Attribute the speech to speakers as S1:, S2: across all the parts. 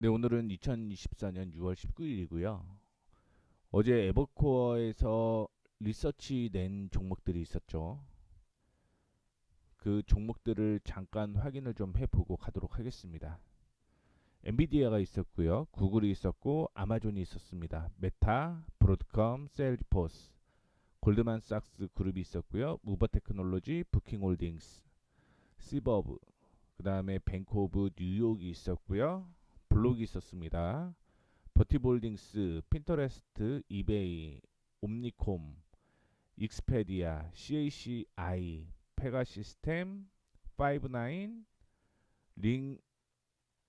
S1: 네, 오늘은 2024년 6월 19일이고요. 어제 에버코어에서 리서치 낸 종목들이 있었죠. 그 종목들을 잠깐 확인을 좀 해보고 가도록 하겠습니다. 엔비디아가 있었고요. 구글이 있었고 아마존이 있었습니다. 메타, 브로드컴, 셀즈포스, 골드만삭스 그룹이 있었고요. 우버테크놀로지, 부킹홀딩스, 시버브, 그 다음에 뱅크 오브 뉴욕이 있었고요. 블록이 있었습니다. 버티볼딩스, 핀터레스트, 이베이, 옴니콤, 익스페디아, CACI, 페가시스템, 파이브나인, 링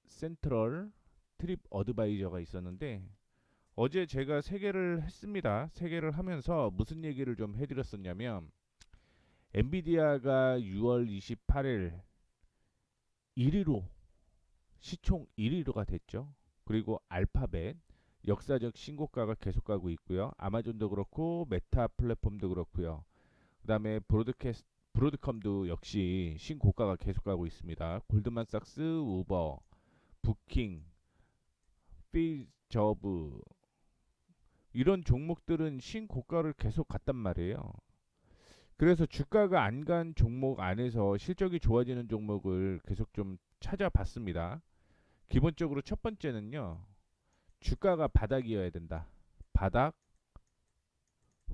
S1: 센트럴, 트립 어드바이저가 있었는데 어제 제가 세 개를 했습니다. 세 개를 하면서 무슨 얘기를 좀 해드렸었냐면 엔비디아가 6월 28일 1위로 시총 1위로가 됐죠. 그리고 알파벳 역사적 신고가가 계속 가고 있고요. 아마존도 그렇고 메타 플랫폼도 그렇고요. 그다음에 브로드컴도 역시 신고가가 계속 가고 있습니다. 골드만삭스, 우버, 부킹, 피저브 이런 종목들은 신고가를 계속 갔단 말이에요. 그래서 주가가 안 간 종목 안에서 실적이 좋아지는 종목을 계속 좀 찾아봤습니다. 기본적으로 첫 번째는요. 주가가 바닥이어야 된다. 바닥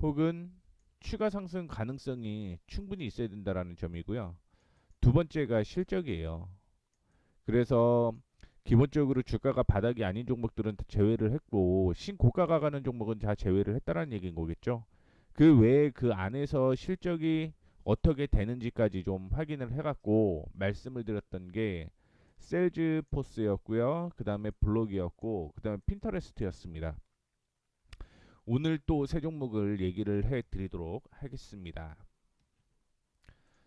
S1: 혹은 추가 상승 가능성이 충분히 있어야 된다라는 점이고요. 두 번째가 실적이에요. 그래서 기본적으로 주가가 바닥이 아닌 종목들은 다 제외를 했고 신고가가 가는 종목은 다 제외를 했다라는 얘기인 거겠죠. 그 외에 그 안에서 실적이 어떻게 되는지까지 좀 확인을 해갖고 말씀을 드렸던 게 셀즈포스였고요. 그 다음에 블록이었고 그 다음에 핀터레스트였습니다. 오늘 또 세 종목을 얘기를 해드리도록 하겠습니다.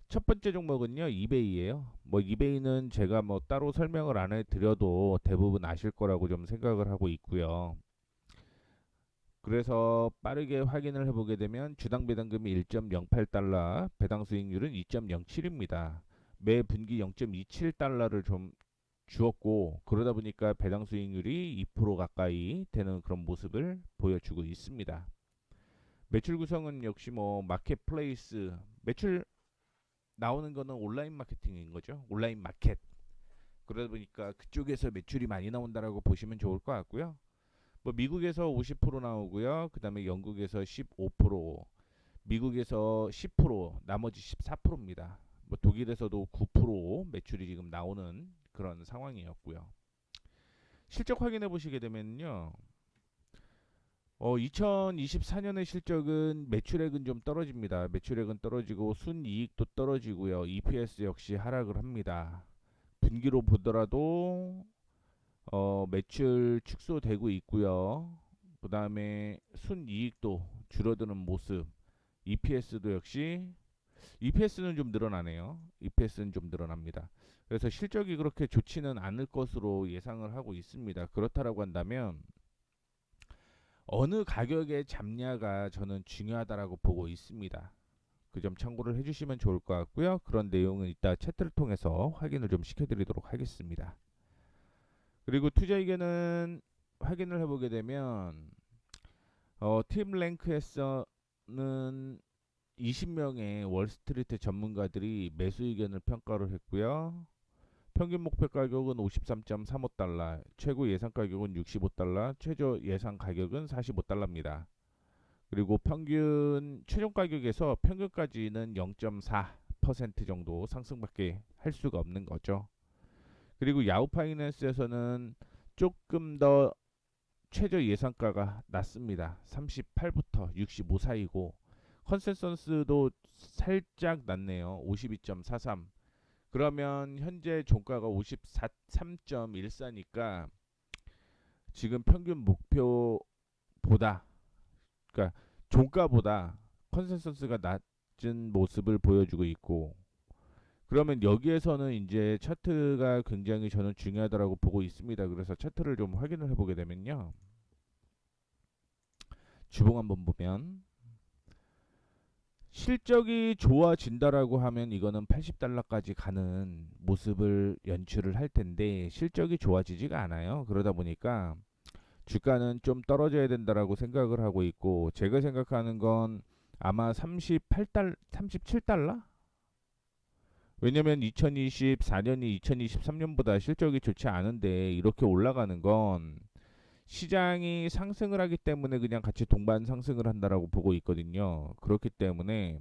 S1: 첫 번째 종목은요, 이베이예요. 뭐 이베이는 제가 뭐 따로 설명을 안 해드려도 대부분 아실 거라고 좀 생각을 하고 있고요. 그래서 빠르게 확인을 해보게 되면 주당 배당금이 1.08달러, 배당 수익률은 2.07입니다. 매 분기 0.27달러를 좀 주었고 그러다 보니까 배당 수익률이 2% 가까이 되는 그런 모습을 보여주고 있습니다. 매출 구성은 역시 뭐 마켓플레이스 매출 나오는 거는 온라인 마케팅인 거죠. 온라인 마켓. 그러다 보니까 그쪽에서 매출이 많이 나온다라고 보시면 좋을 것 같고요. 뭐 미국에서 50% 나오고요. 그다음에 영국에서 15%, 미국에서 10%, 나머지 14%입니다. 뭐 독일에서도 9% 매출이 지금 나오는 그런 상황이었고요. 실적 확인해 보시게 되면요. 2024년의 실적은 매출액은 좀 떨어집니다. 매출액은 떨어지고 순이익도 떨어지고요. EPS 역시 하락을 합니다. 분기로 보더라도 매출 축소되고 있고요. 그 다음에 순이익도 줄어드는 모습. EPS도 역시 EPS는 좀 늘어나네요. EPS는 좀 늘어납니다. 그래서 실적이 그렇게 좋지는 않을 것으로 예상을 하고 있습니다. 그렇다라고 한다면 어느 가격에 잡냐가 저는 중요하다라고 보고 있습니다. 그 점 참고를 해주시면 좋을 것 같고요. 그런 내용은 이따 채트를 통해서 확인을 좀 시켜드리도록 하겠습니다. 그리고 투자 의견은 확인을 해보게 되면 팀 랭크에서는 20명의 월스트리트 전문가들이 매수 의견을 평가를 했고요. 평균 목표 가격은 53.35달러, 최고 예상 가격은 65달러, 최저 예상 가격은 45달러입니다. 그리고 평균 최종 가격에서 평균까지는 0.4% 정도 상승밖에 할 수가 없는 거죠. 그리고 야후 파이낸스에서는 조금 더 최저 예상가가 낮습니다. 38부터 65 사이고 컨센서스도 살짝 낮네요. 52.43. 그러면 현재 종가가 53.14니까 지금 평균 목표보다 그러니까 종가보다 컨센서스가 낮은 모습을 보여주고 있고 그러면 여기에서는 이제 차트가 굉장히 저는 중요하다고 보고 있습니다. 그래서 차트를 좀 확인을 해보게 되면요. 주봉 한번 보면 실적이 좋아진다라고 하면 이거는 80달러까지 가는 모습을 연출을 할 텐데 실적이 좋아지지가 않아요. 그러다 보니까 주가는 좀 떨어져야 된다라고 생각을 하고 있고 제가 생각하는 건 아마 37달러? 왜냐면 2024년이 2023년보다 실적이 좋지 않은데 이렇게 올라가는 건 시장이 상승을 하기 때문에 그냥 같이 동반 상승을 한다라고 보고 있거든요. 그렇기 때문에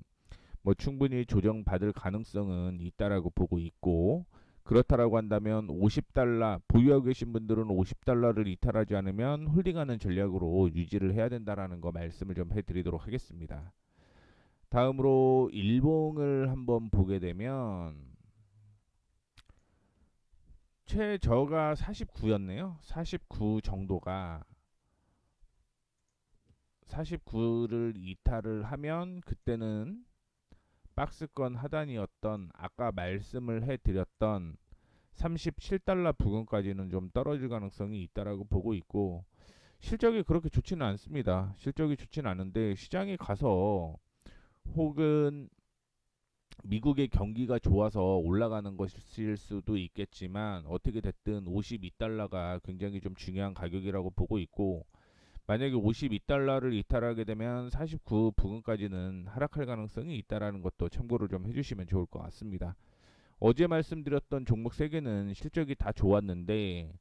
S1: 뭐 충분히 조정받을 가능성은 있다라고 보고 있고 그렇다라고 한다면 50달러 보유하고 계신 분들은 50달러를 이탈하지 않으면 홀딩하는 전략으로 유지를 해야 된다라는 거 말씀을 좀 해드리도록 하겠습니다. 다음으로 일봉을 한번 보게 되면 최저가 49였네요. 49 정도가 49를 이탈을 하면 그때는 박스권 하단이었던 아까 말씀을 해드렸던 37달러 부근까지는 좀 떨어질 가능성이 있다라고 보고 있고 실적이 그렇게 좋지는 않습니다. 실적이 좋지는 않은데 시장에 가서 혹은 미국의 경기가 좋아서 올라가는 것일 수도 있겠지만 어떻게 됐든 52달러가 굉장히 좀 중요한 가격이라고 보고 있고 만약에 52달러를 이탈하게 되면 49 부근까지는 하락할 가능성이 있다라는 것도 참고를 좀 해주시면 좋을 것 같습니다. 어제 말씀드렸던 종목 3개는 실적이 다 좋았는데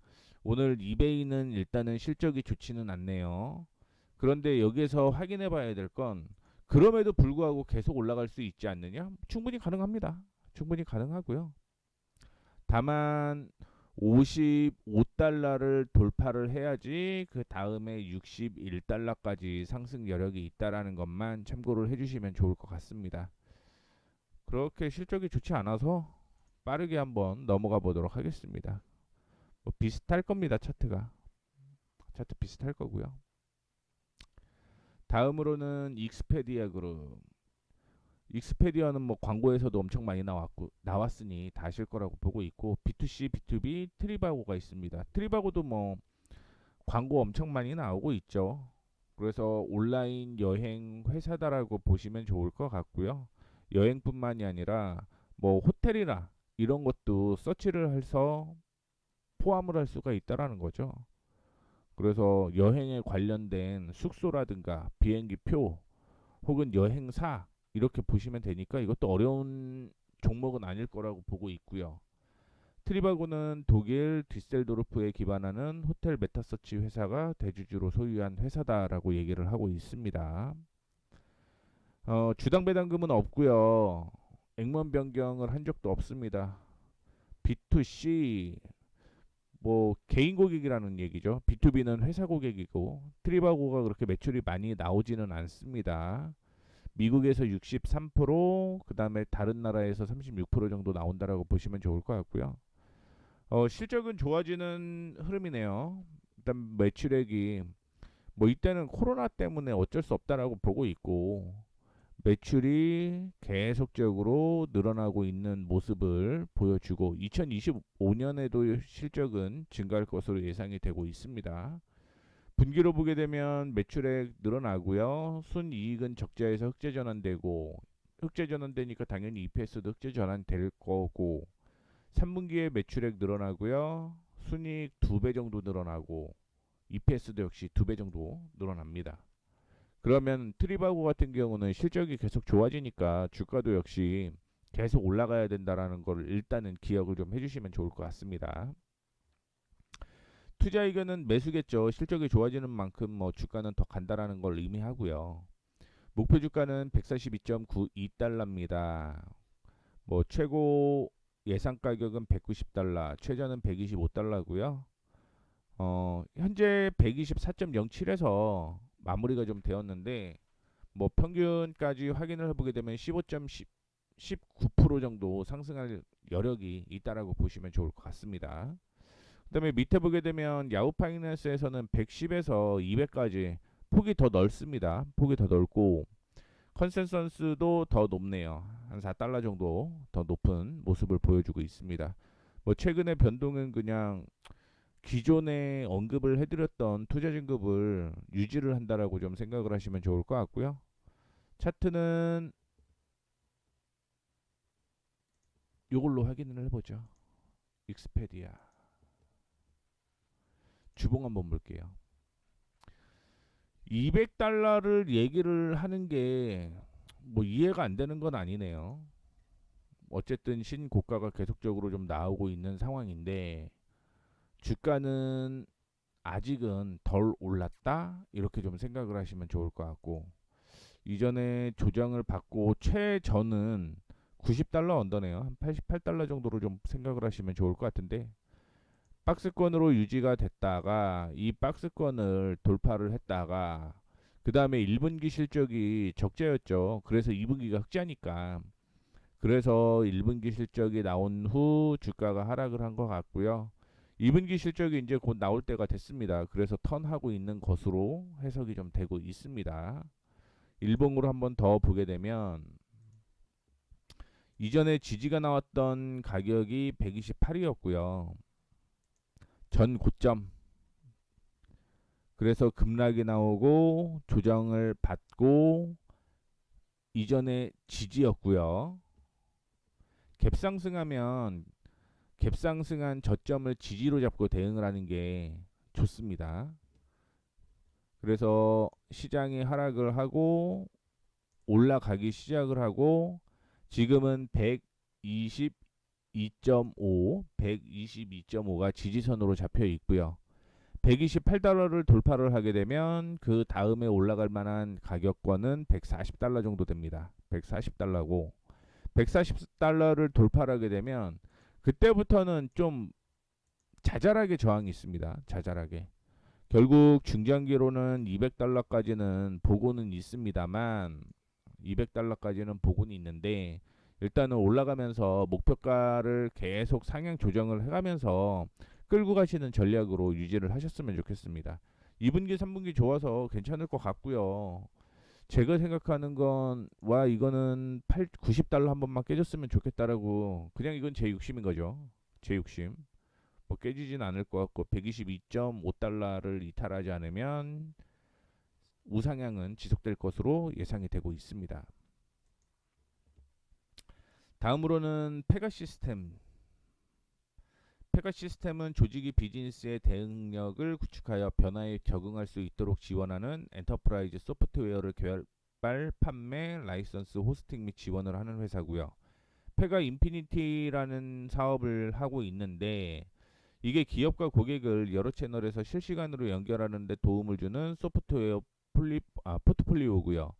S1: 오늘 이베이는 일단은 실적이 좋지는 않네요. 그런데 여기에서 확인해 봐야 될 건 그럼에도 불구하고 계속 올라갈 수 있지 않느냐? 충분히 가능합니다. 충분히 가능하고요. 다만 55달러를 돌파를 해야지 그 다음에 61달러까지 상승 여력이 있다라는 것만 참고를 해주시면 좋을 것 같습니다. 그렇게 실적이 좋지 않아서 빠르게 한번 넘어가 보도록 하겠습니다. 뭐 비슷할 겁니다. 차트 비슷할 거고요. 다음으로는 익스페디아 그룹. 익스페디아는 뭐 광고에서도 엄청 많이 나왔으니 다 아실 거라고 보고 있고 B2C, B2B 트리바고가 있습니다. 트리바고도 뭐 광고 엄청 많이 나오고 있죠. 그래서 온라인 여행 회사다라고 보시면 좋을 것 같고요. 여행뿐만이 아니라 뭐 호텔이나 이런 것도 서치를 해서 포함을 할 수가 있다라는 거죠. 그래서 여행에 관련된 숙소라든가 비행기 표 혹은 여행사 이렇게 보시면 되니까 이것도 어려운 종목은 아닐 거라고 보고 있고요. 트리바고는 독일 뒤셀도르프에 기반하는 호텔 메타서치 회사가 대주주로 소유한 회사다라고 얘기를 하고 있습니다. 주당 배당금은 없고요. 액면 변경을 한 적도 없습니다. B2C 뭐 개인 고객이라는 얘기죠. B2B는 회사 고객이고 트리바고가 그렇게 매출이 많이 나오지는 않습니다. 미국에서 63%, 그다음에 다른 나라에서 36% 정도 나온다라고 보시면 좋을 것 같고요. 실적은 좋아지는 흐름이네요. 일단 매출액이 뭐 이때는 코로나 때문에 어쩔 수 없다라고 보고 있고 매출이 계속적으로 늘어나고 있는 모습을 보여주고 2025년에도 실적은 증가할 것으로 예상이 되고 있습니다. 분기로 보게 되면 매출액 늘어나고요. 순이익은 적자에서 흑자 전환되고 흑자 전환되니까 당연히 EPS도 흑자 전환될 거고 3분기에 매출액 늘어나고요. 순이익 2배 정도 늘어나고 EPS도 역시 2배 정도 늘어납니다. 그러면 트리바고 같은 경우는 실적이 계속 좋아지니까 주가도 역시 계속 올라가야 된다라는 걸 일단은 기억을 좀 해주시면 좋을 것 같습니다. 투자 의견은 매수겠죠. 실적이 좋아지는 만큼 뭐 주가는 더 간다라는 걸 의미하고요. 목표 주가는 142.92달러입니다. 뭐 최고 예상 가격은 190달러, 최저는 125달러고요. 현재 124.07에서 마무리가 좀 되었는데 뭐 평균까지 확인을 해보게 되면 19% 정도 상승할 여력이 있다라고 보시면 좋을 것 같습니다. 그다음에 밑에 보게 되면 야후 파이낸스에서는 110에서 200까지 폭이 더 넓습니다. 폭이 더 넓고 컨센서스도 더 높네요. 한 4달러 정도 더 높은 모습을 보여주고 있습니다. 뭐 최근의 변동은 그냥 기존에 언급을 해드렸던 투자 진급을 유지를 한다라고 좀 생각을 하시면 좋을 것 같고요. 차트는 요걸로 확인을 해보죠. 익스페디아 주봉 한번 볼게요. 200달러를 얘기를 하는 게 뭐 이해가 안 되는 건 아니네요. 어쨌든 신고가가 계속적으로 좀 나오고 있는 상황인데 주가는 아직은 덜 올랐다 이렇게 좀 생각을 하시면 좋을 것 같고, 이전에 조정을 받고 최저는 90달러 언더네요. 한 88달러 정도로 좀 생각을 하시면 좋을 것 같은데, 박스권으로 유지가 됐다가 이 박스권을 돌파를 했다가 그 다음에 1분기 실적이 적자였죠. 그래서 2분기가 흑자니까, 그래서 1분기 실적이 나온 후 주가가 하락을 한 것 같고요. 2분기 실적이 이제 곧 나올 때가 됐습니다. 그래서 턴하고 있는 것으로 해석이 좀 되고 있습니다. 일봉으로 한번 더 보게 되면 이전에 지지가 나왔던 가격이 128이었고요. 전 고점. 그래서 급락이 나오고 조정을 받고 이전에 지지였고요. 갭상승하면 갭상승한 저점을 지지로 잡고 대응을 하는 게 좋습니다. 그래서 시장이 하락을 하고 올라가기 시작을 하고 지금은 122.5, 122.5가 지지선으로 잡혀 있고요. 128달러를 돌파를 하게 되면 그 다음에 올라갈 만한 가격권은 140달러 정도 됩니다. 140달러고 140달러를 돌파를 하게 되면 그때부터는 좀 자잘하게 저항이 있습니다. 자잘하게. 결국 중장기로는 200달러까지는 보고는 있습니다만 200달러까지는 보고는 있는데 일단은 올라가면서 목표가를 계속 상향 조정을 해가면서 끌고 가시는 전략으로 유지를 하셨으면 좋겠습니다. 2분기, 3분기 좋아서 괜찮을 것 같고요. 제가 생각하는 건 와 이거는 90달러 한 번만 깨졌으면 좋겠다라고, 그냥 이건 제 욕심인 거죠. 제 욕심. 뭐 깨지진 않을 것 같고 122.5달러를 이탈하지 않으면 우상향은 지속될 것으로 예상이 되고 있습니다. 다음으로는 페가 시스템. 페가 시스템은 조직이 비즈니스의 대응력을 구축하여 변화에 적응할 수 있도록 지원하는 엔터프라이즈 소프트웨어를 개발, 판매, 라이선스, 호스팅 및 지원을 하는 회사고요. 페가 인피니티라는 사업을 하고 있는데 이게 기업과 고객을 여러 채널에서 실시간으로 연결하는 데 도움을 주는 소프트웨어 포트폴리오고요.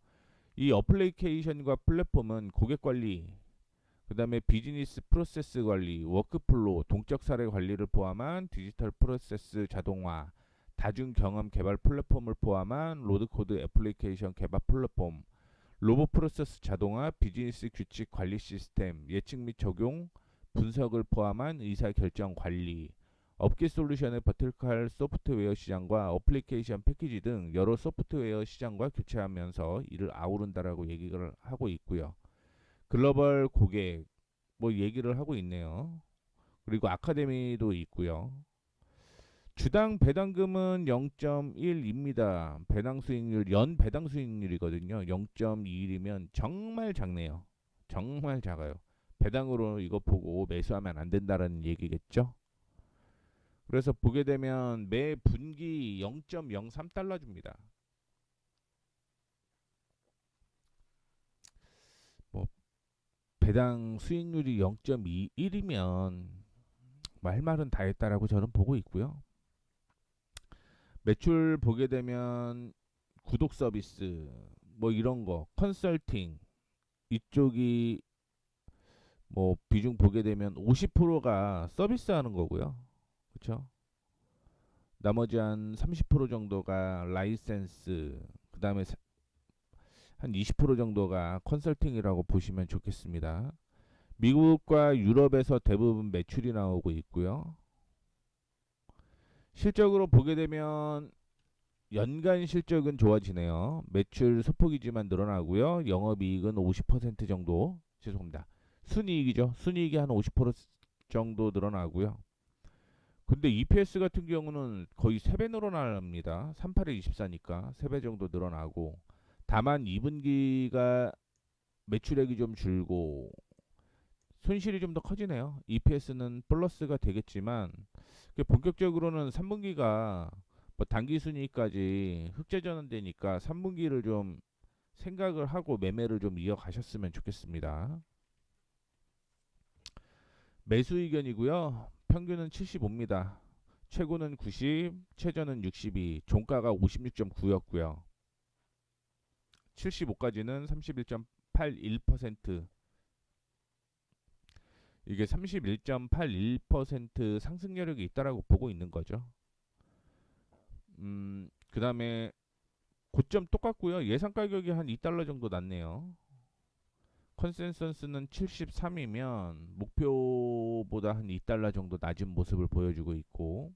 S1: 이 어플리케이션과 플랫폼은 고객 관리, 그 다음에 비즈니스 프로세스 관리, 워크플로우, 동적 사례 관리를 포함한 디지털 프로세스 자동화, 다중 경험 개발 플랫폼을 포함한 로드코드 애플리케이션 개발 플랫폼, 로봇 프로세스 자동화, 비즈니스 규칙 관리 시스템, 예측 및 적용, 분석을 포함한 의사결정 관리, 업계 솔루션의 버티컬 소프트웨어 시장과 어플리케이션 패키지 등 여러 소프트웨어 시장과 교체하면서 이를 아우른다라고 얘기를 하고 있고요. 글로벌 고객 뭐 얘기를 하고 있네요. 그리고 아카데미도 있고요. 주당 배당금은 0.1입니다. 배당 수익률 연 배당 수익률이거든요. 0.21이면 정말 작네요. 정말 작아요. 배당으로 이거 보고 매수하면 안 된다라는 얘기겠죠. 그래서 보게 되면 매 분기 0.03달러 줍니다. 뭐 배당 수익률이 0.21이면 뭐 할 말은 다 했다라고 저는 보고 있고요. 매출 보게 되면 구독 서비스 뭐 이런 거 컨설팅 이쪽이 뭐 비중 보게 되면 50%가 서비스 하는 거고요. 그렇죠? 나머지 한 30% 정도가 라이센스, 그다음에 한 20% 정도가 컨설팅이라고 보시면 좋겠습니다. 미국과 유럽에서 대부분 매출이 나오고 있고요. 실적으로 보게 되면 연간 실적은 좋아지네요. 매출 소폭이지만 늘어나고요. 영업이익은 50% 정도, 죄송합니다. 순이익이죠. 순이익이 한 50% 정도 늘어나고요. 근데 EPS 같은 경우는 거의 3배 늘어납니다. 38에 24니까 3배 정도 늘어나고, 다만 2분기가 매출액이 좀 줄고 손실이 좀 더 커지네요. EPS는 플러스가 되겠지만 본격적으로는 3분기가 뭐 단기 순이익까지 흑자 전환되니까 3분기를 좀 생각을 하고 매매를 좀 이어가셨으면 좋겠습니다. 매수 의견이고요. 평균은 75입니다. 최고는 90, 최저는 62, 종가가 56.9였고요. 75까지는 31.81%, 이게 31.81% 상승 여력이 있다라고 보고 있는 거죠. 그다음에 고점 똑같고요. 예상 가격이 한 2달러 정도 낮네요. 컨센서스는 73이면 목표보다 한 2달러 정도 낮은 모습을 보여주고 있고,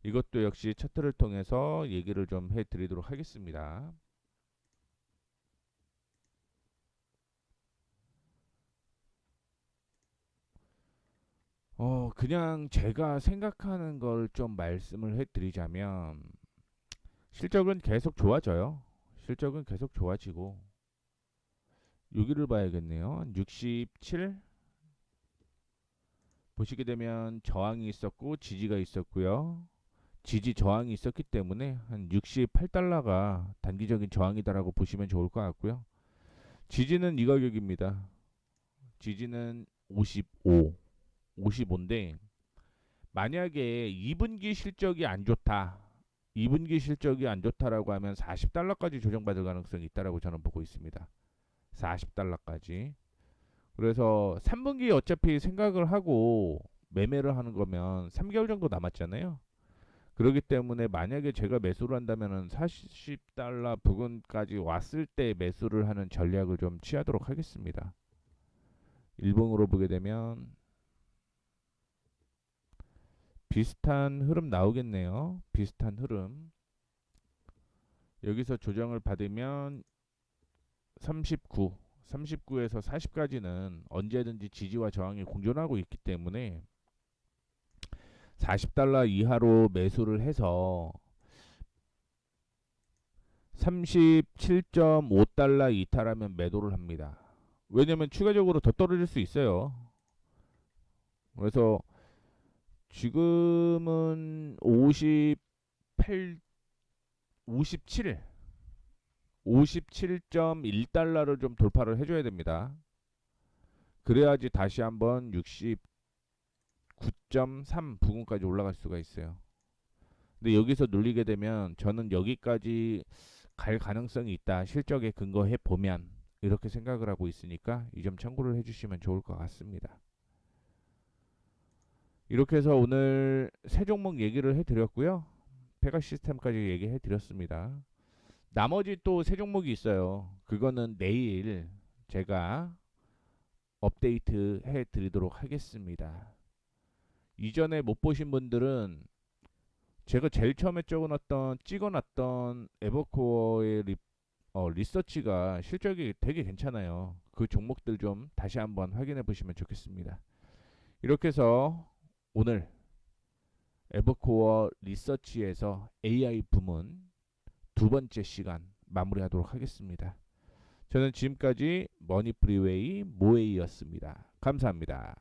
S1: 이것도 역시 차트를 통해서 얘기를 좀 해드리도록 하겠습니다. 그냥 제가 생각하는 걸 좀 말씀을 해드리자면, 실적은 계속 좋아져요. 실적은 계속 좋아지고, 여기를 봐야겠네요. 67 보시게 되면 저항이 있었고 지지가 있었고요. 지지 저항이 있었기 때문에 한 68달러가 단기적인 저항이다라고 보시면 좋을 것 같고요. 지지는 이 가격입니다. 지지는 55, 55인데 만약에 2분기 실적이 안 좋다, 2분기 실적이 안 좋다라고 하면 40달러까지 조정받을 가능성이 있다라고 저는 보고 있습니다. 40달러까지. 그래서 3분기 어차피 생각을 하고 매매를 하는 거면 3개월 정도 남았잖아요. 그렇기 때문에 만약에 제가 매수를 한다면은 40달러 부근까지 왔을 때 매수를 하는 전략을 좀 취하도록 하겠습니다. 일봉으로 보게 되면 비슷한 흐름 나오겠네요. 비슷한 흐름. 여기서 조정을 받으면 39, 39에서 40까지는 언제든지 지지와 저항이 공존하고 있기 때문에 40달러 이하로 매수를 해서 37.5달러 이탈하면 매도를 합니다. 왜냐면 추가적으로 더 떨어질 수 있어요. 그래서 지금은 58, 57, 57.1달러를 좀 돌파를 해줘야 됩니다. 그래야지 다시 한번 69.3 부근까지 올라갈 수가 있어요. 근데 여기서 눌리게 되면 저는 여기까지 갈 가능성이 있다, 실적에 근거해 보면, 이렇게 생각을 하고 있으니까 이 점 참고를 해주시면 좋을 것 같습니다. 이렇게 해서 오늘 세 종목 얘기를 해드렸고요. 페가 시스템까지 얘기해드렸습니다. 나머지 또 세 종목이 있어요. 그거는 내일 제가 업데이트 해드리도록 하겠습니다. 이전에 못 보신 분들은 제가 제일 처음에 찍어놨던 에버코어의 리서치가 실적이 되게 괜찮아요. 그 종목들 좀 다시 한번 확인해 보시면 좋겠습니다. 이렇게 해서 오늘 에버코어 리서치에서 AI 부문 두 번째 시간 마무리하도록 하겠습니다. 저는 지금까지 머니프리웨이 모에이였습니다. 감사합니다.